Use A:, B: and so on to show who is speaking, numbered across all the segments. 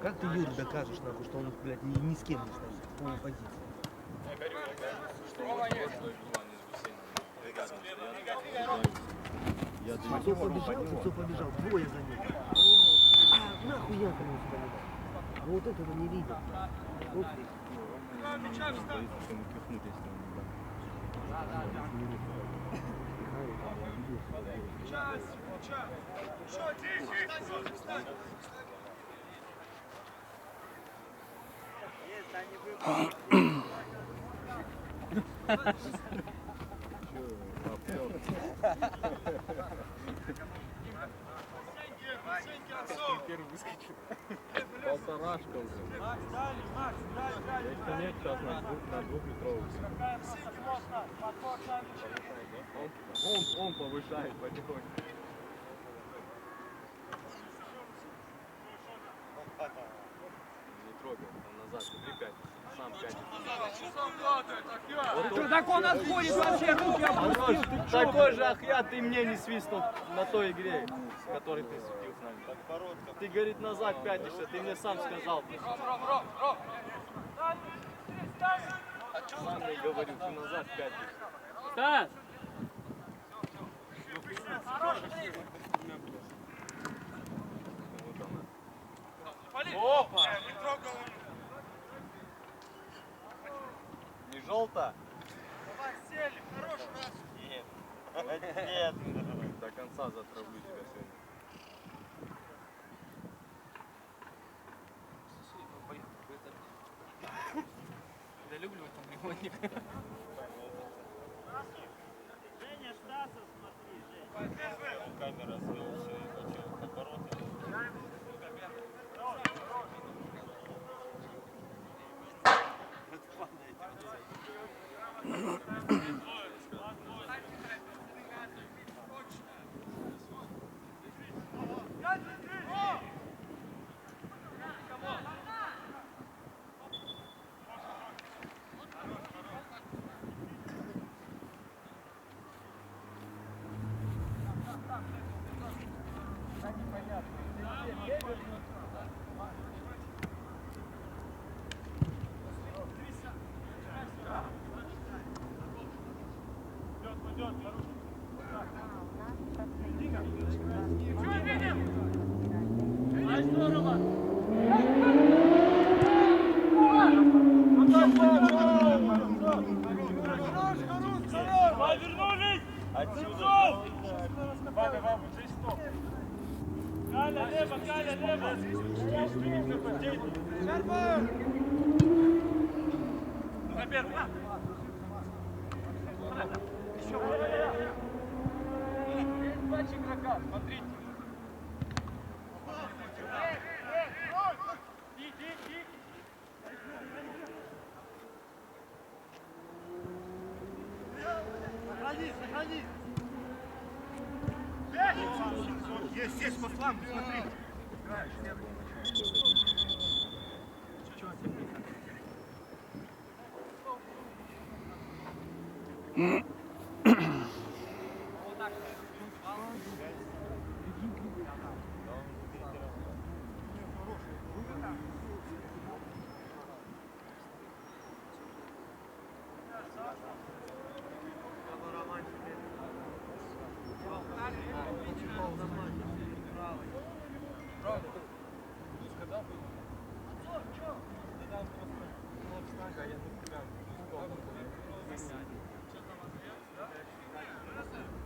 A: Как ты Юре докажешь, нахуй, что он, блядь, ни с кем не стоит в полной позиции? Цицов побежал, двое за ним. А нахуй я кому сюда не дал? А вот этого не видел. Вот здесь.
B: Первый выскочил. Полторашка уже. Нет, сейчас на двухметровый. Он повышает потихоньку. Не трогай, он назад, смотри, 5. Сам 5.
C: Вот так он отходит вообще, руки опустил.
B: Такой же Ахьят ты мне не свистнул на той игре, в которой ты светил с нами. Ты, говорит, назад пятишься, ты мне сам сказал. Сам мне говорю, ты назад пятишься.
C: Стас!
B: Опа! Не желто?
D: Давай, сели, хорош раз.
B: Нет. Нет. До конца затравлю тебя сегодня.
C: Да люблю там прямоугольник.
D: Женя, Стаса смотри, Женя.
B: Камера свела все и хотел обороты.
D: Повернулись!
B: Отсюда!
D: Галя, лево, Галя, лево! На первый! Еще! Есть 2 игрока, смотрите! Иди! Сохрани! Есть по флангу, смотри.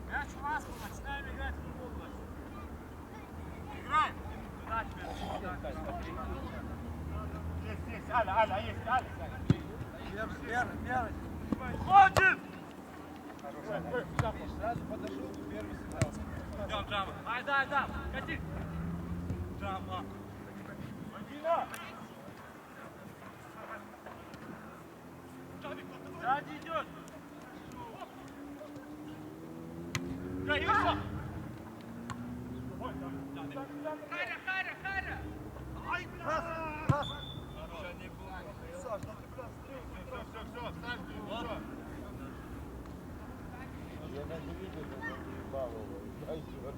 D: Мяч у нас, начинаем играть в футбол. Играем! Есть, Аля, есть, Аля. Первый. Уходим!
B: Сразу подошел, первый сыграл.
D: Идем, Джама. Да, кати. Джама. Мадина. Сзади идет. Гаиса. Харя. Ай, бля. Саш, все, ставь, все.
B: Я даже видел, что он не баловал. Дай сюда.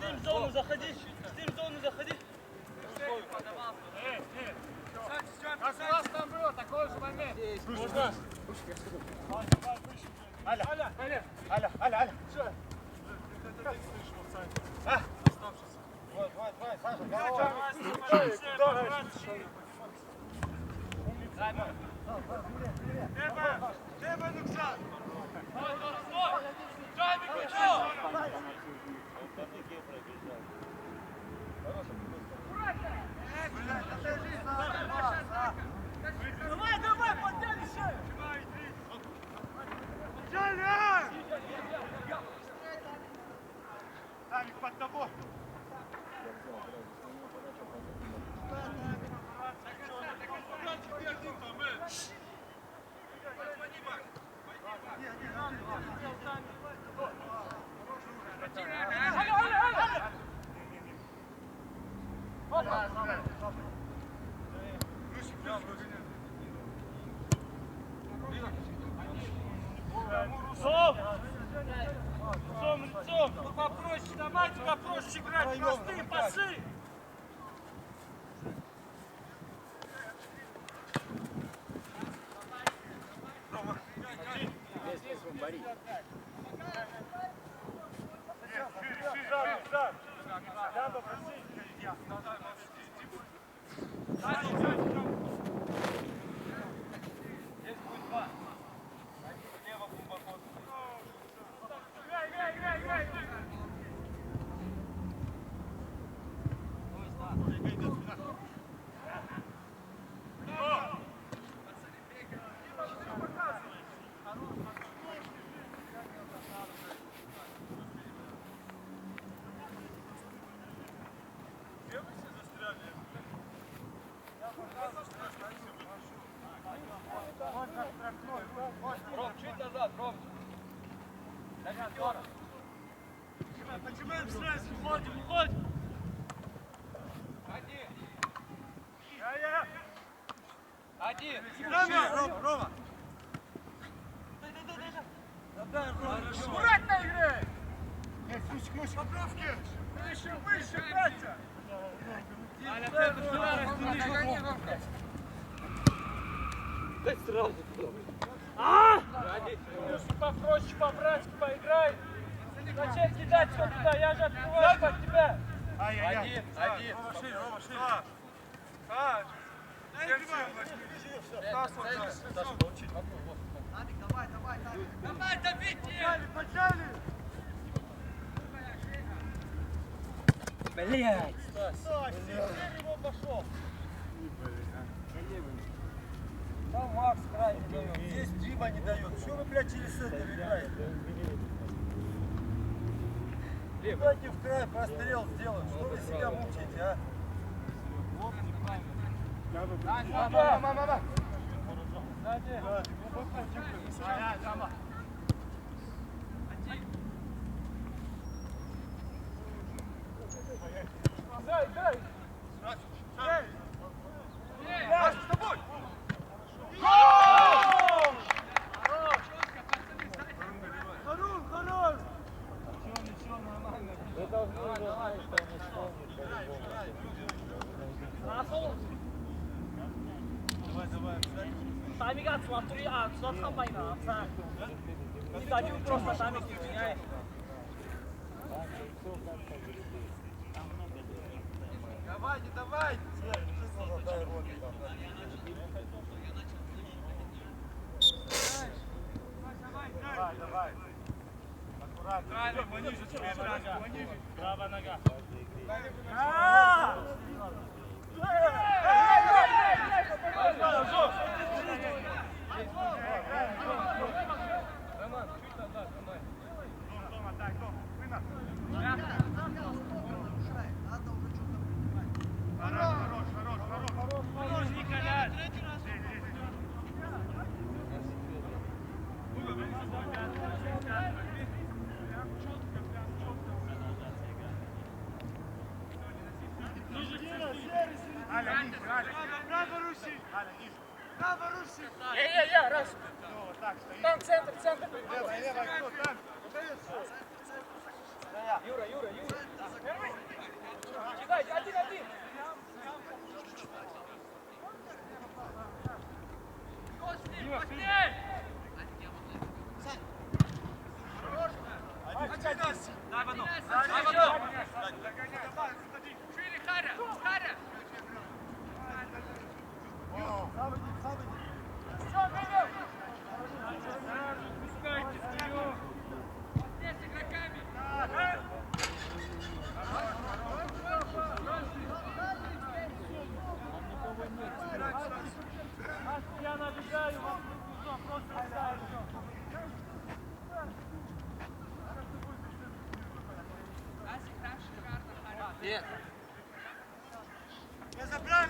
C: В зону заходи, в зону заходи.
D: Как раз там было такой же момент.
C: Можно?
D: Аля. Давай, подтянешься! Самик под тобой! Лицом! Ну попроще, давайте попроще играть, простые пасы!
C: Ром, чуть назад, Ром.
D: Поджимаем сразу, уходим!
C: Один.
D: Рома! Аккуратно играй! Ключ, поправки! Выше, Катя!
C: Аля, ты туда раздели. Дай сразу.
D: Попроще, по-братски поиграй! Зачем кидать все туда? Я же открываюсь под тебя!
C: Один.
D: Рома, шире! Давай, давите! Почали!
C: Блять.
D: Его пошел! Там Макс край не дает, здесь Дима не дает. Что вы, блядь, через центр играете? Давайте в край прострел сделаем. Что вы себя мучаете, а? Мама! Дай! С тобой! Хорош!
A: Вы должны уже знать, что он исполнит по-любому.
C: Тамига слатури, слатхан байна. Не дадим просто тамиг извиняюсь.
D: Давай, не давай! Давай. Аккуратно. Правильно, пониже тебе, пониже.
C: Правая нога. Роман, чуть назад, Роман.
D: Дома, так, Дом, вынос. Хорош. Є, раз. Там центр. Юра. Кидай, один. Я набегаю, вам нужно просто ставить. Нет. Не забрали!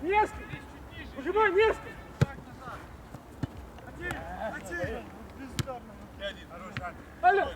D: Неск! Выжимай, Неск! Алло!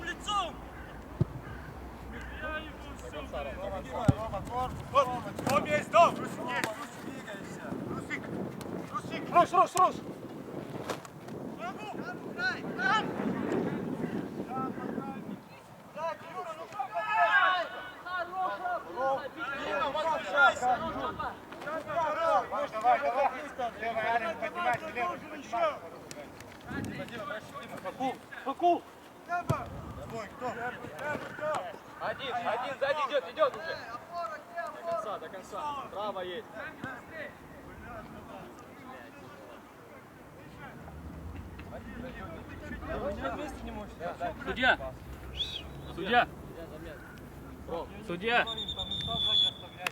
D: Лицом! Дом есть, дом! Рус! Факу! Один сзади идет уже. До конца. Право есть. Судья!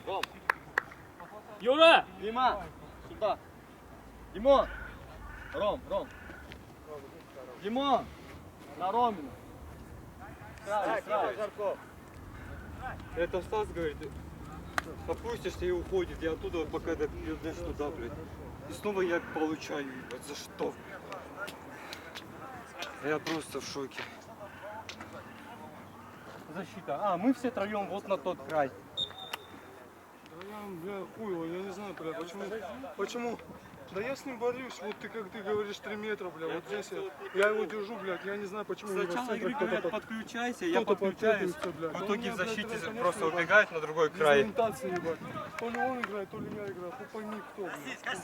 D: Ром! Юра! Дима! Сюда! Димон! Ром! Димон! На Ромина! Жарков!
E: Это Стас говорит, опустишься и уходит, и оттуда пока идешь туда, блядь. И снова я получаю, ебать, за что? Я просто в шоке. Защита. А, мы все троем вот на тот край.
F: Бля, хуй, я не знаю, бля, почему? Да я с ним борюсь, вот ты как ты говоришь 3 метра, бля, вот здесь я его держу, блядь, я не знаю, почему.
E: Сначала игры говорят, подключайся, я
F: кто-то
E: подключаюсь.
F: подключается, блядь.
E: В итоге
F: Он
E: в
F: меня,
E: защите
F: блядь, конечно,
E: просто
F: блядь,
E: убегает на другой край.
F: дезориентация, ебать. То ли он играет, то ли я играю, ну пойми кто, блядь.
A: Хорошо,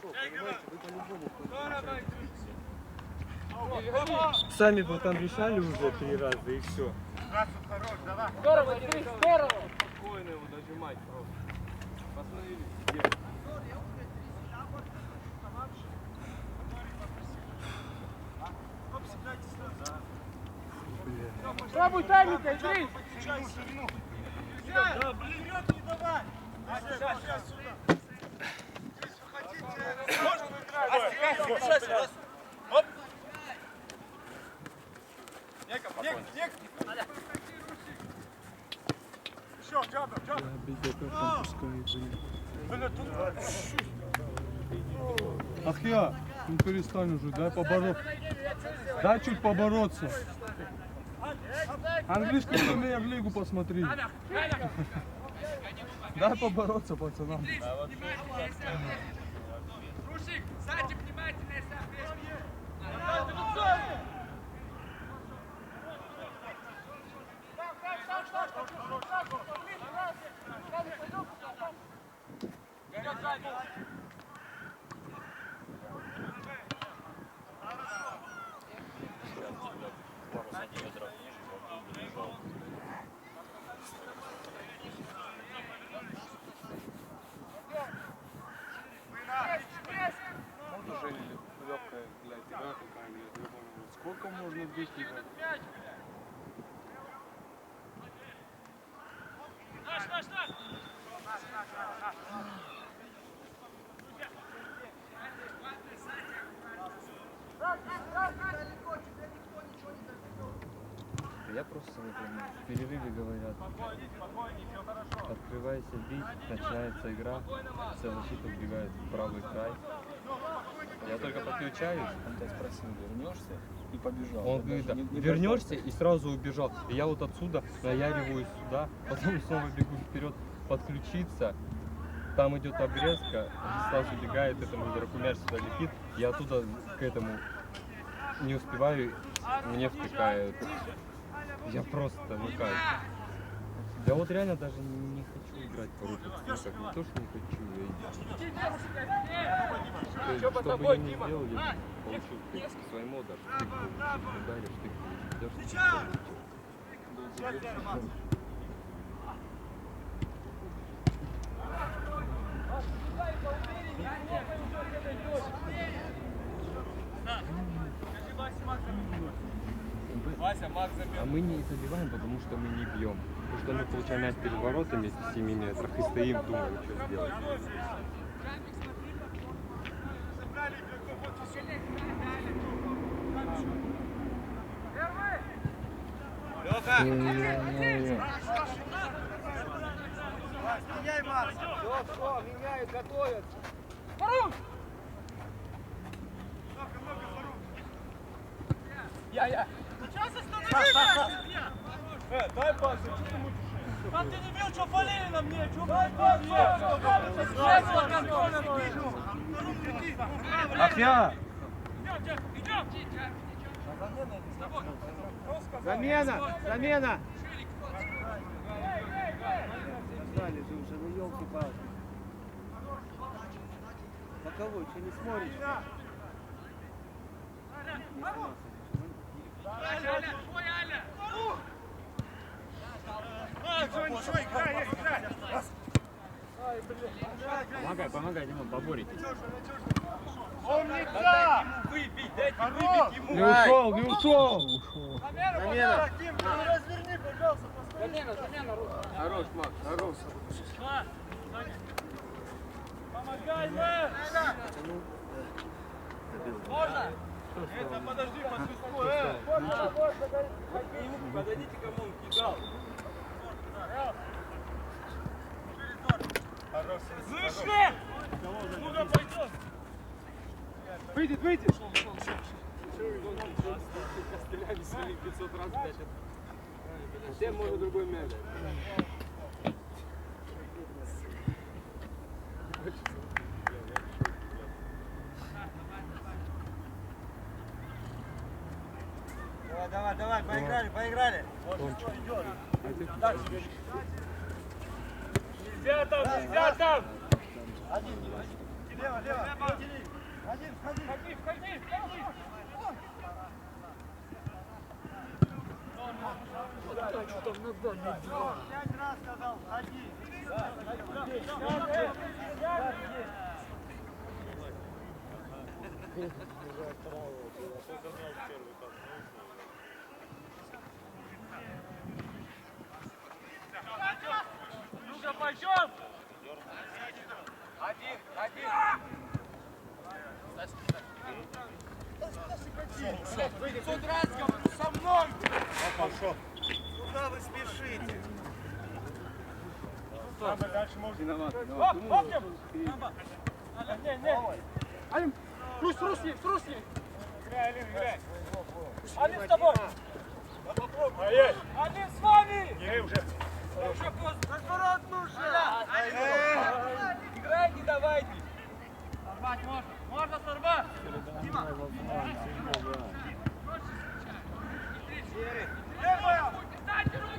A: понимаете, вы по-любому.
E: Сами бы там решали уже 3 раза и все.
D: Здорово, Денис, здорово!
B: Спокойно его дожимать просто. Остановились.
D: Пробуй тайминга, Денис!
F: Да, блин, не давай! Сейчас сюда! Здесь вы хотите... Можно играть? Оп! Ахья, ну перестань уже, дай побороться. Дай чуть побороться. Английский премьер-лигу посмотри. Дай побороться, пацанам.
D: Русик, сзади внимательно, если
F: Уже легкая, блядь, игра такая, блядь, я понял. Сколько можно бить, ебать?
E: Я просто не понимаю. В перерыве говорят, открывайся бить, начинается игра, вся защита убегает в правый край. Я только подключаюсь,
B: Он тебя спросил, вернешься? И побежал.
E: он говорит, да, вернешься и сразу убежал. И я вот отсюда наяриваю сюда, потом снова бегу вперед подключиться. Там идет обрезка, Стас убегает, этому дураку мяч сюда летит. Я оттуда к этому не успеваю, мне втыкают. Я просто, ну как. Я вот реально даже не хочу играть по рукам. Не то, что не хочу, то есть, что бы я ни сделал, я получил тык. Своему даже тык получил. Ударишь, тык получил. Идёшь, тык получил. А мы не забиваем, потому что мы не бьем. Потому что мы получаем мяч перед воротами с 7 метров и стоим, думаем, что сделать.
A: Меняй, Макс. Все, меняют, готовятся.
F: Дай пас, что ты
D: А ты не видел, что фалили на мне? Что
F: Ахья!
A: Замена, замена. Стали же уже, ну елки-палки. Боковой, что не смотришь?
E: Помогай, Димон, поборитесь.
F: Не ушел, не ушел!
A: Замена.
D: Разверни, пожалуйста, замена,
F: Хорош, Макс, хорош.
D: помогай, Мэр! Можно?
F: Это подожди, по свистку,
B: Подойдите, кому он кидал.
D: Вышли! Ну-ка, пойдем!
F: Выйдет, выйдет!
B: Костылями свои 500 раз тащат. Всем может другой мяч.
A: Давай, поиграли.
D: Нельзя там!
A: Лево.
D: Входи!
A: Пять раз сказал, ходи.
D: Ну-ка, пойдем!
A: Куда вы спешите?
D: Алим, Русь, Руси! Играй, Алим, играй! Алим с тобой! Алим с вами! Не, уже поздно! Разворот нужен! Играйте, давайте! Сорвать можно! Можно сорвать! Дима! Левая! Встаньте, руки!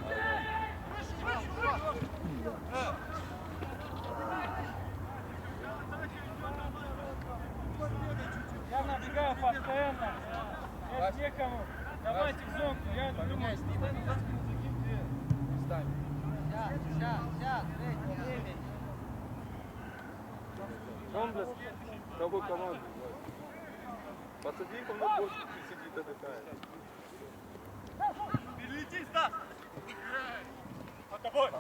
D: Я набегаю постоянно. Нет некому. Давайте в зонку. Я думаю,
F: Комплес какой команды? Посади его на бочку, сидит отдыхает.
D: перелети, Стас! Под тобой!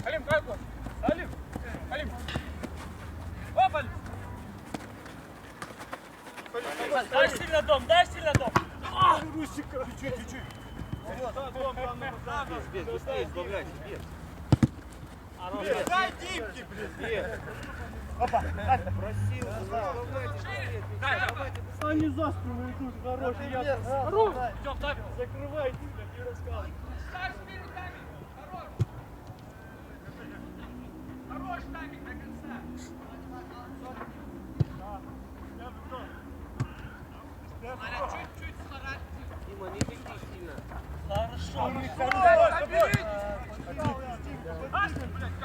D: Алим, дай гол! Алим! Алим! Оп, Алим! Дай сильно дом, дай сильно дом! Русика! Чуть-чуть!
A: Без, быстрее избавляйся, без.
D: Дай Димки, блин! Опа!
A: Просил, избавляйтесь.
D: Они за спину идут, хороший, я... Хорош! Идем, так, закрывай, не рассказывай. Хорош тайминг до конца. Чуть-чуть старайтесь.
A: Дима, не беги сильно.
D: Хорошо.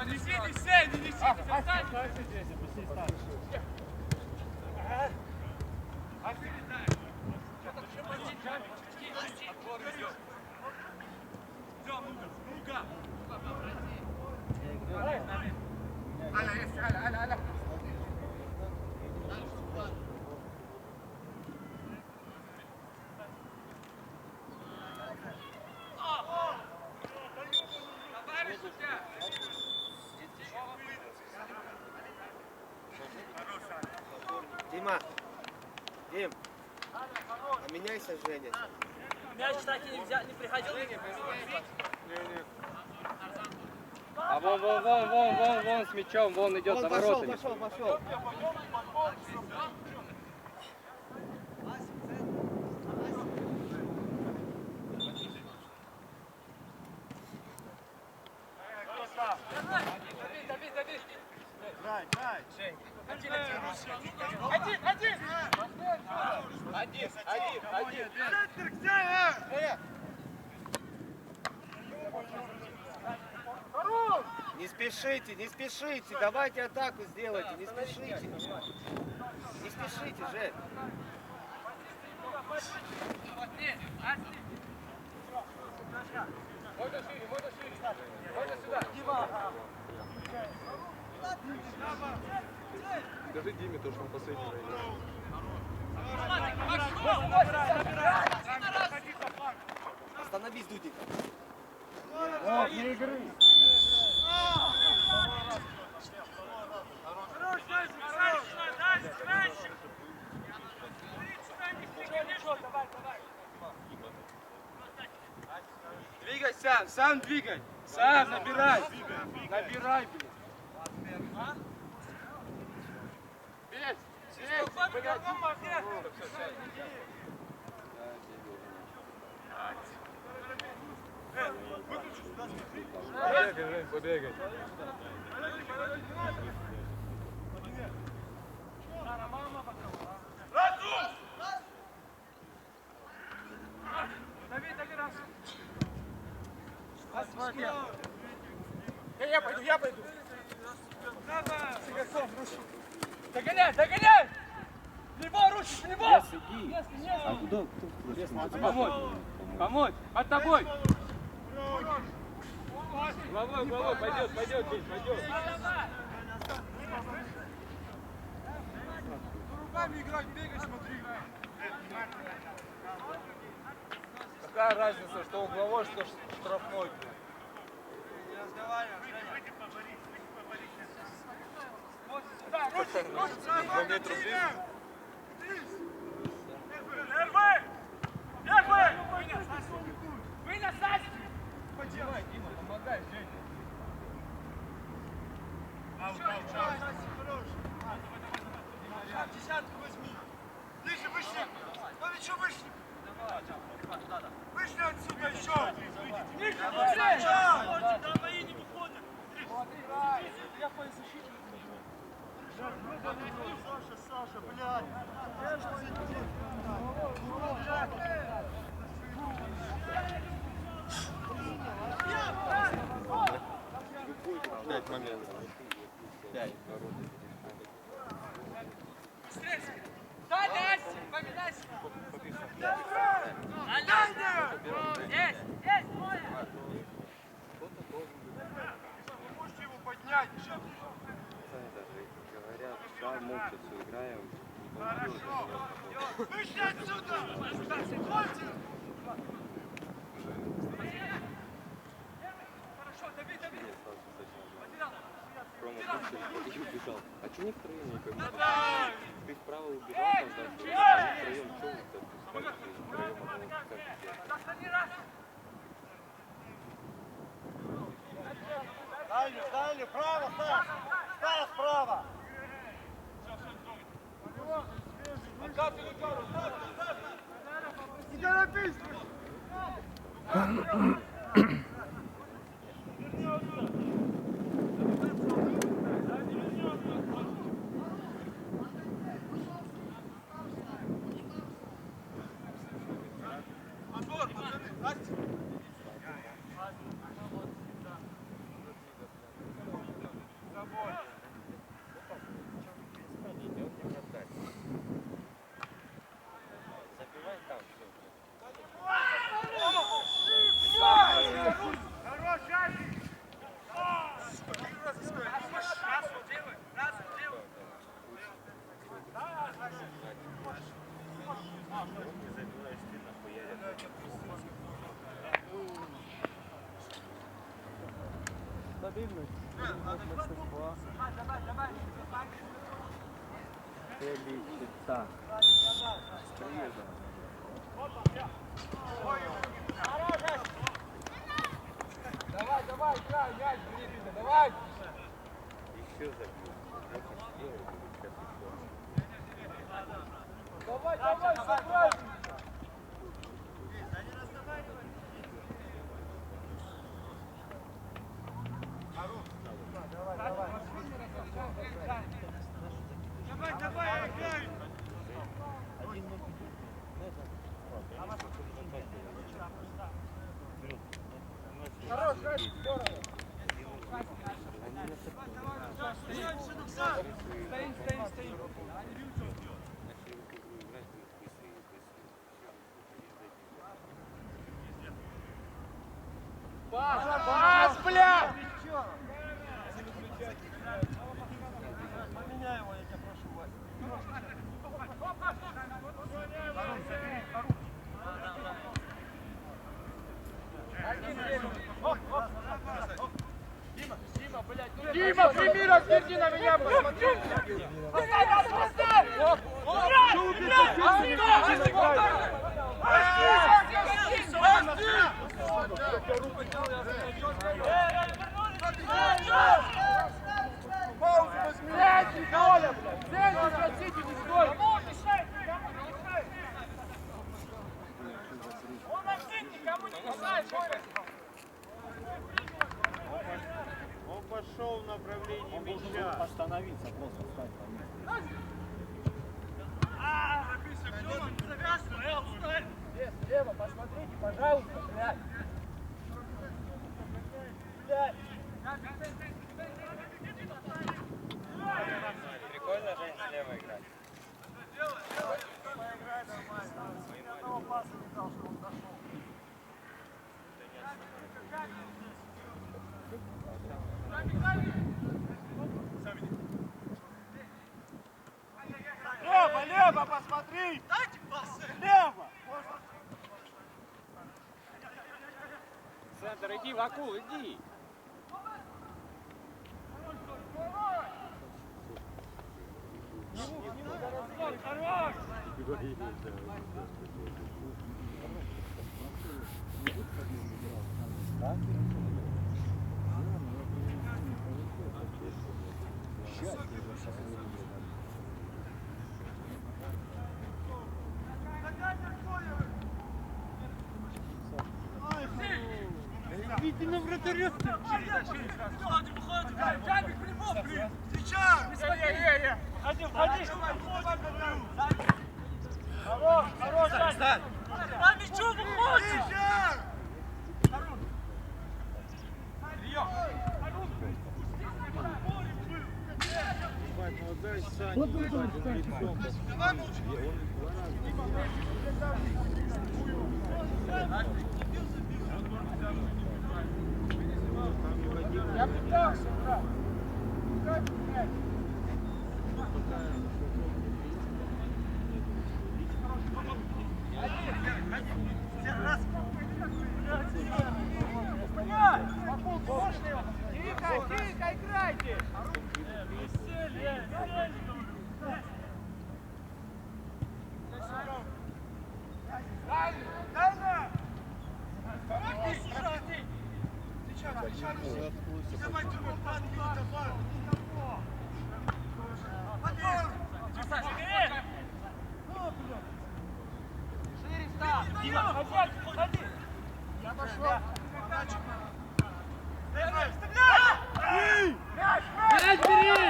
D: Несите, не несите, останьтесь.
A: Дима, Дим, поменяйся, Женя.
C: Мяч так и не приходил.
E: А вон с мячом, вон идет за воротами.
A: Пошел. Не спешите, давайте атаку сделайте, не спешите. Не спешите, Жень.
F: Скажи Диме то, что он последний играет.
A: Остановись, Дудик.
D: Двигайся, сам двигай. Сам набирай. Набирай, блин.
F: Побегай.
D: Я пойду. Догоняй! Лево, ручки, лево! Помочь! Под тобой! Головой, пойдет, День, пойдет! Руками играть, бегай, смотри! Какая разница, что угловой, что штрафной?
F: По метру ближе.
D: Поднимай, Дима, помогай, Жень.
F: Десятку возьми. Ближе, выше. Давай, еще выше. Вышли отсюда еще.
D: Ниже,
C: Да, мои не выходят.
D: я по защите.
F: Саша, блядь.
B: Пять моментов. Пять.
F: Можете его поднять.
G: Даже говорят, да, молча все играем.
F: Вышли отсюда. Хватит.
G: И убежал. А что не втроем не пойму? Ты вправо убежал, там дальше. А втроем что вы так пускаете? Втроем одного как делать?
F: Дальше, право, Стас. Стас, право. Не торопись.
A: Стабильность. Мастерства. Феличита. Приезжай.
D: Давай, играй, мяч, Гриффина, давай!
G: Еще забил.
D: Давай, собрать!
F: Давай, играй.
D: Хорош, здорово! Стоим! Пас, бля!
F: Поменяй его, я тебя прошу, Вася.
D: Дима, прими, разверни на меня, посмотри! Поставь!
F: Паузу возьми.
D: Центр, Коля! Центр, хотите, не стой! Он один, никому не мешает, Коля!
B: Он пошел в направлении мяча.
A: Остановиться, просто встать по месту.
D: Слева, посмотрите, пожалуйста, блядь! Блядь!
G: Прикольно, Жень, слева играть.
F: Лево, посмотри! Дайте пасы! Лево!
G: Центр, иди, Вакул, иди!
D: Хорош! Хорош, хорош, Жень! На мячу выходи! Я пытался, брат. Как мяч? Тихо, играйте! Веселье, веселье! Я пошел. Мяч бери!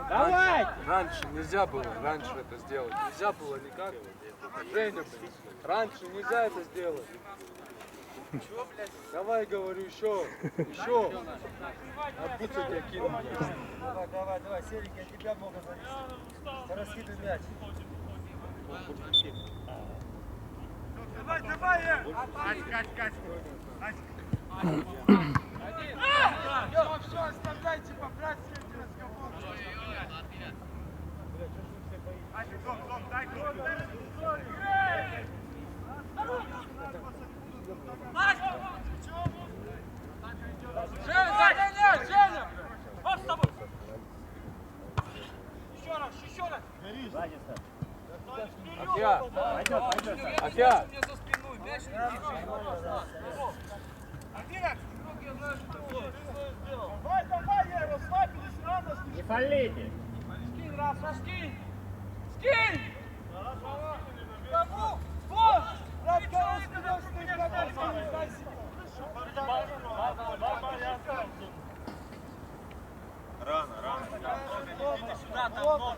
D: Давай!
F: Раньше нельзя было, раньше это сделать. Нельзя было никак. Женя, блин, раньше нельзя это сделать. Давай, говорю, еще. А будто тебя кину, блядь.
A: Давай, Серик, я тебя могу завести. Раскидывай мяч.
D: Все, оставляйте, по-братски эти разговоры. Женя, Женя! Вот с тобой! Еще раз!
F: Ахя!
D: За спиной, мяч Давай, я его слабились, рано скинь.
C: Не фалите!
D: Скинь, Рафа, скинь! Скинь! Кому? Вот! Брат, кого скинешь, ты никогда не дай себе. Рано. Иди сюда, там много.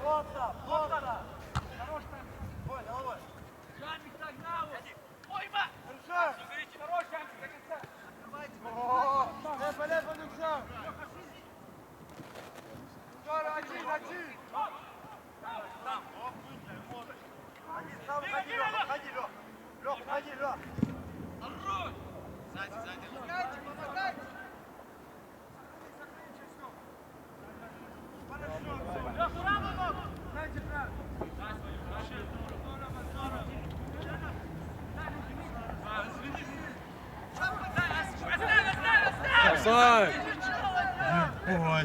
D: Просто. Плотно. Хорош там. Ой, давай. Жаник догнал. Ой, ма! Держи. Хорош, Жаник, до конца. Давайте. Блядь, подумал. Жора, один. Там. Ходи, Лёх. Сзади. Помогайте. Лёх, право ногу. Знаете, право.
F: Офсайд!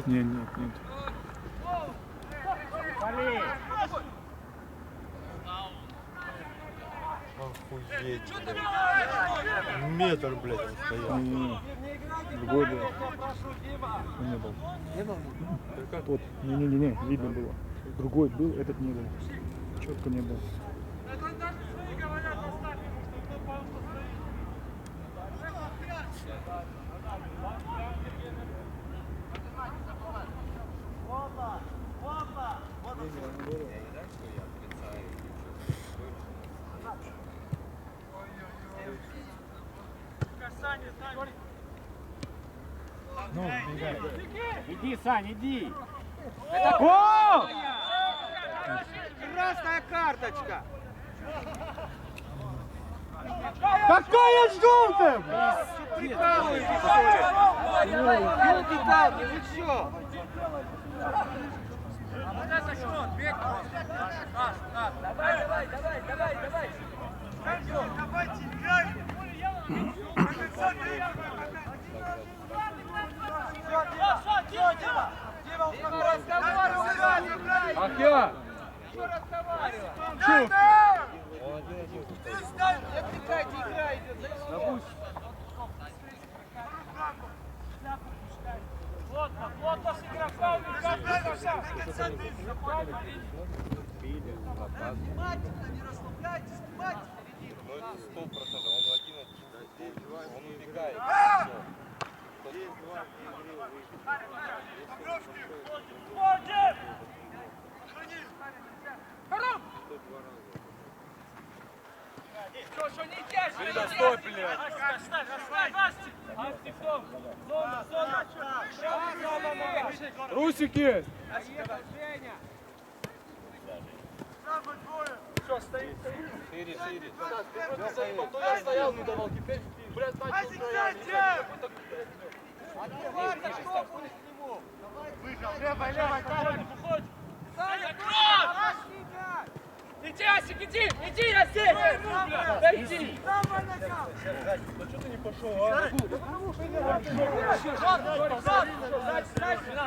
H: Нет.
C: Фали!
B: Охуеть, метр, блядь, он стоял.
H: Другой был. Не был. Тот. Не, видно было. Другой был, этот не был. Четко не был.
D: Это даже свои говорят, оставь ему, что кто постоит.
H: Ну, бегай.
C: Иди, Сань, иди!
A: Гол! Красная карточка!
H: Какая желтая?
A: Прикалываетесь, что ли? Ёлки-палки, вы чё?
D: Давайте, играем!
E: Ах я!
D: Чув!
C: Плотно с игроками, как двигался.
G: Били, нападали.
D: Внимательно, не расслабляйтесь, внимательно.
G: Ну это 100%. Он один отсюда. Он убегает.
C: Входим! Что не тяжело?
B: Ребят, стой, блядь.
E: Русики!
G: Шире, шире.
B: То я стоял, не давал, теперь, блядь, начал стоять.
C: Иди, Асик, иди! Иди, Асик! Да иди!
B: Да что ты не пошел, а?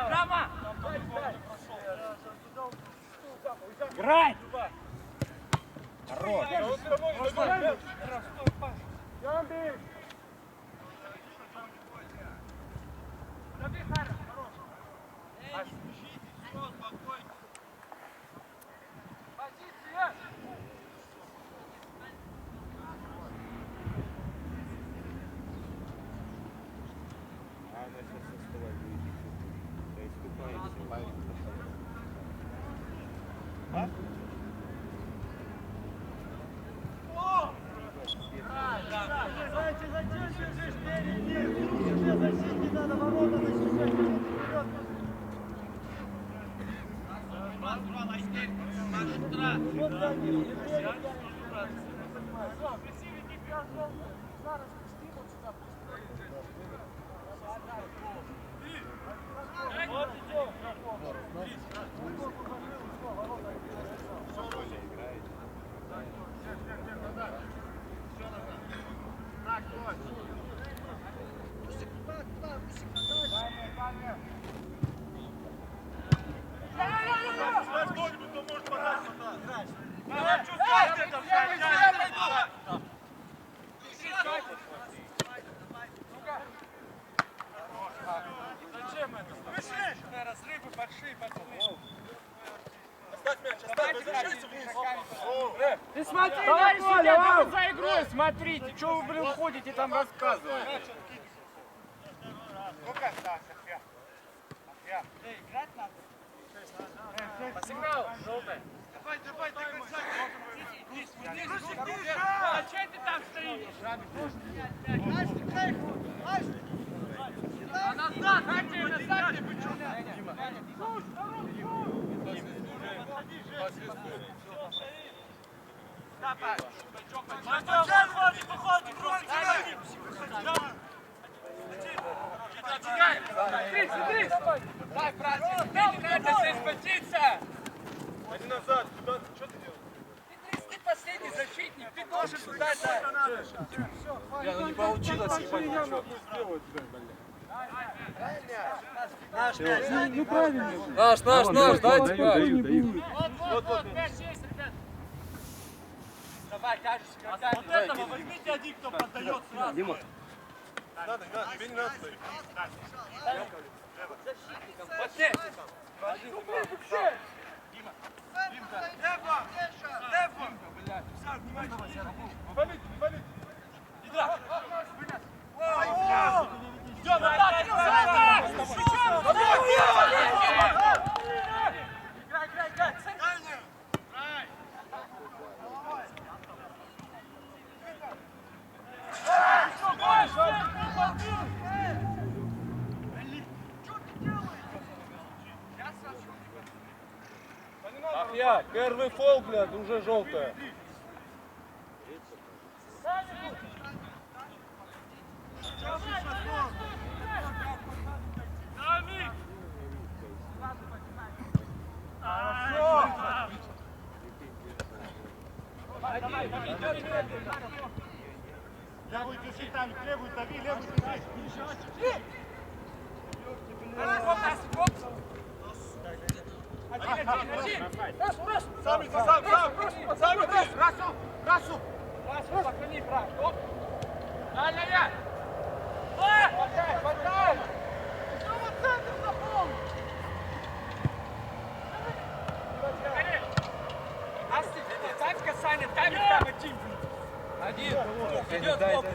C: Прямо! Грай!
G: Она сейчас со стола выйдет. Да искупается.
D: Зачем бежишь перед ним? Уже защитить надо, ворота защищать. Вперед! Вот за ним, не бегай. Вот идем. Кто-нибудь, кто может подать сюда. Зачем это? Вышли! Разрывы большие, пацаны. Оставь мяч, оставь, возвращайся вниз.
C: Ты смотри, товарищ судья, вы за игрой смотрите. Чего вы, блин, ходите там рассказываете?
D: Ну-ка, да, София. Играть надо.
C: По сигналу, желтая.
D: Давай, давай, ты концай.
C: А че ты там стоишь? А назад, Артемий, назад! Давай. Выходи, Смотри! Дай, братья, ты надо здесь почиться!
B: Иди назад, куда ты, что ты делаешь?
C: Ты последний защитник, ты должен туда дать!
B: Не получилось, ебать,
D: Наш мяч.
H: Ну правильно.
E: Наш, дайте,
H: Даю.
C: Вот, мяч есть, ребят! Давай, кажется, когда
D: Вот этого возьмите один, кто поддает сразу.
B: Дима. Надо, тебе не надо стоять. Валить, валить. Ах я, первый фол, блядь, уже желтая.
D: Левый держи там, левый дави, левый держи. Сам, Расу! Сохрани прав. Ай-яй-яй! Подай! Снова центр заполни!
C: Ставь касание, дай мне там один. Один. Идет сбоку.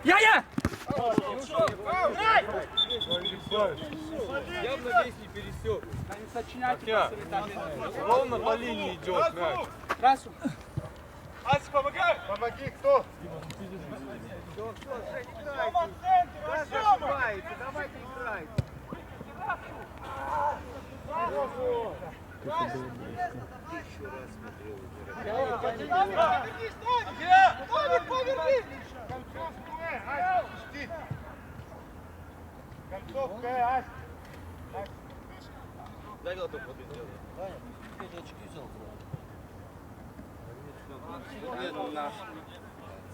C: Я!
B: Явно весь не пересек. Ровно по линии идет мяч.
C: Расу.
D: Ась, помогай! Помоги, кто? Рома, центр, Рома!
A: Давайте играйте.
D: Поверни! Концовка, Ась!
B: Дай глоток воды сделай. Нет, наш.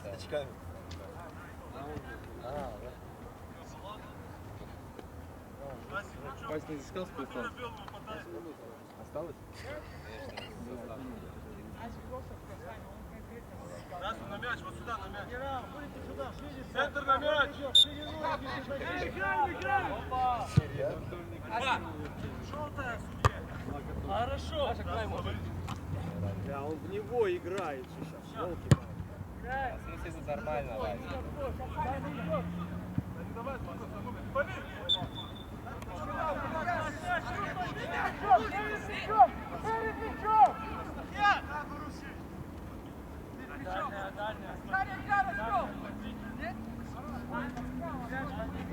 B: С очками.
E: Вась не искал спецназ? Осталось?
D: Раз на мяч, вот сюда на мяч. Центр на мяч.
C: Хорошо.
B: Да, он в него играет сейчас.
G: В смысле, это нормально, Вась.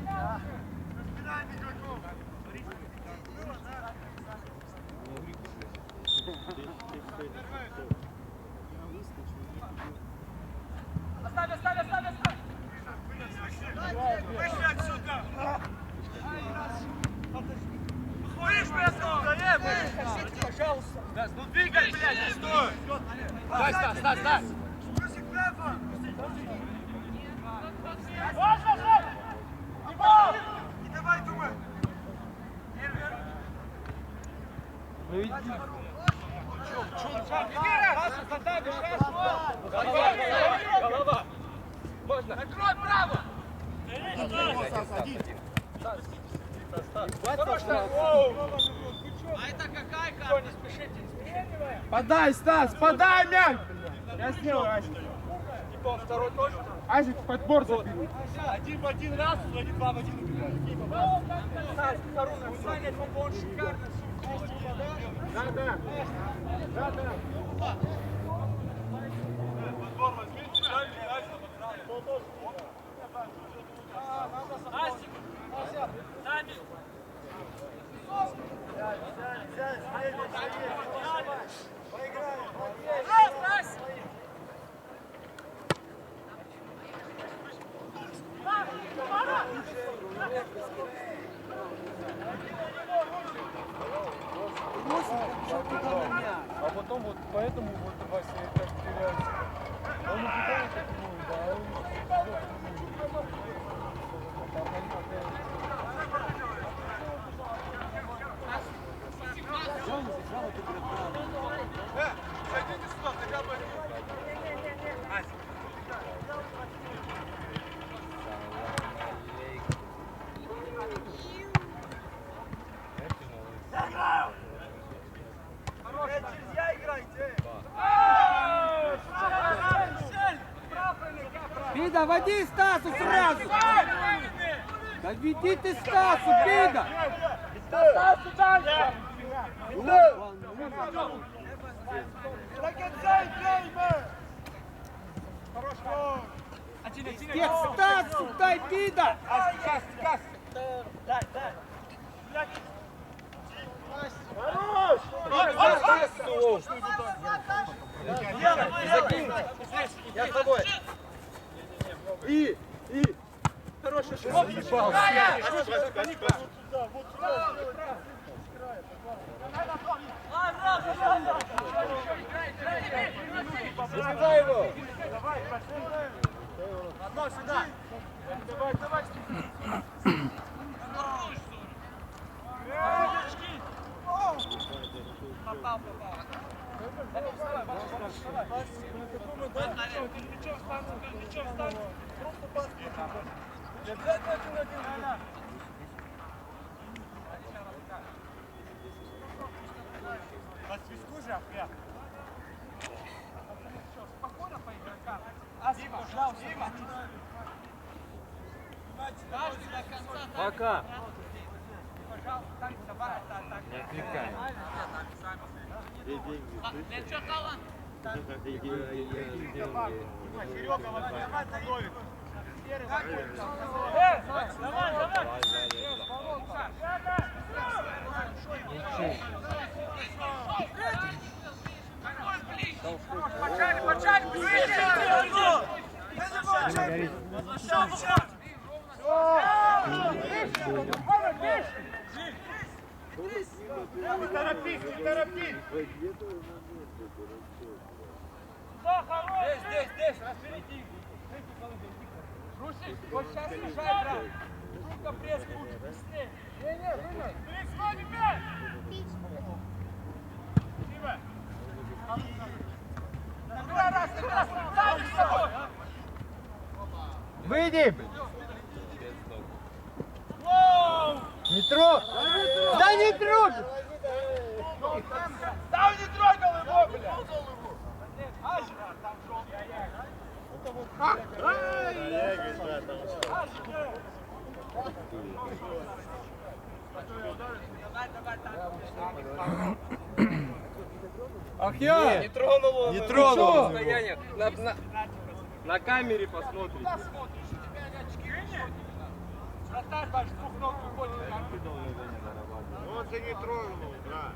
C: Оставь.
D: Вышли отсюда! Слышь, меня пожалуйста! Ну двигай, блядь, не стой!
C: Стась.
D: Плюсик влево! Не давай думай!
C: Голова. Можно. Накрой право. А это какая карта? Не спешите.
F: Подай, Стас, подай мяч! Я сделаю, Асик.
C: Типа второй тоже?
F: Асик, подбор забери.
D: Один в один раз, или два в один убегает.
C: Стас, второй. Саня, он шикарно.
F: Да.
D: Подбор возьмите,
C: Асик. Сами. Раз.
F: А потом вот поэтому вот Вася и так теряется. Он убегает от него, да, а он
D: зайдите сюда, хотя бы.
A: Бида, води Стасу сразу! Да веди ты Стасу, Бида!
D: Стасу дальше!
A: Нет, Стасу, дай Бида!
B: Я с тобой. И. Хороший шаг. Забивай его.
D: Одно сюда! Давай!
G: Пока. Не отвлекай.
D: Здесь, разберите. Русик, вот сейчас решай, брат. Рука пресс, лучше, быстрее. Не, выиграй. Пересмотри, мяч. Дима. Раз, дай с собой.
B: Выйди! Не трогай! Да не трогай!
D: Да он не трогал его, бля.
E: Ах я!
G: Не тронул он.
E: Не тронул.
G: Состояние. На камере посмотрите.
D: Вратарь, бачишь, двух ног выходит.
B: Он же не трогал, да.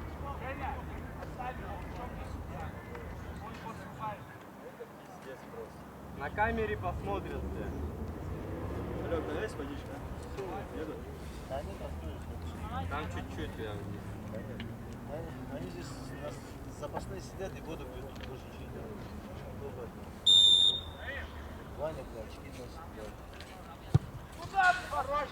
G: На камере посмотрят.
B: Алёк, давай есть водичка?
G: Там чуть-чуть я вниз.
B: Они здесь запасные сидят и воду пьют, больше ничего не делают. Ваня, блядь, очки носит, блядь.
D: Куда ты, хорош,